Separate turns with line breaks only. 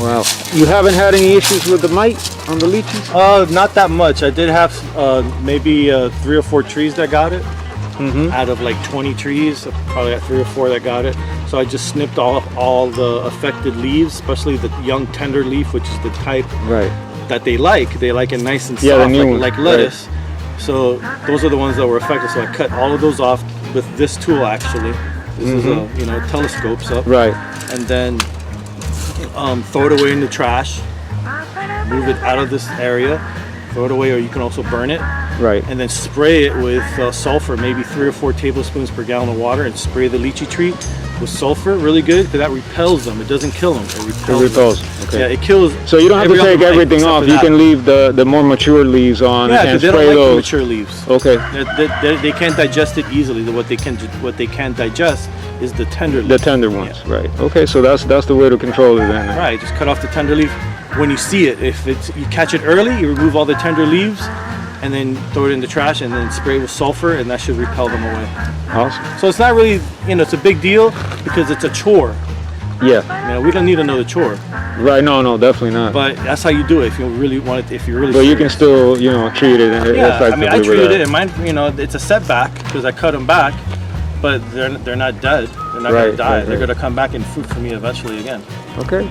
Wow. You haven't had any issues with the mite on the lychees?
Not that much. I did have maybe 3 or 4 trees that got it. Out of like 20 trees, probably got 3 or 4 that got it. So I just snipped off all the affected leaves, especially the young tender leaf, which is the type that they like. They like it nice and soft, like lettuce. Right. So those are the ones that were affected. So I cut all of those off with this tool. Actually, this is a telescopes up.
Right.
And then throw it away in the trash. Move it out of this area. Throw it away, or you can also burn it.
Right.
And then spray it with sulfur, maybe 3 or 4 tablespoons per gallon of water, and spray the lychee tree with sulfur. Really good, because that repels them. It doesn't kill them. It repels. Okay. Yeah, it kills.
So you don't have to take everything off. You can leave the more mature leaves on and spray those. Yeah, they don't like the mature leaves.
Okay. They can't digest it easily. What they can digest is the tender leaves.
The tender ones, right? Okay, so that's the way to control it then.
Right. Just cut off the tender leaf. When you see it, if you catch it early, you remove all the tender leaves, and then throw it in the trash, and then spray it with sulfur, and that should repel them away.
Awesome.
So it's not really, it's a big deal because it's a chore.
Yeah.
We don't need another chore.
Right. No, definitely not.
But that's how you do it if you really want it. If you really.
But you can still, treat it.
I treated it, and mine, it's a setback because I cut them back, but they're not dead. They're not gonna die. They're gonna come back and fruit for me eventually again.
Okay.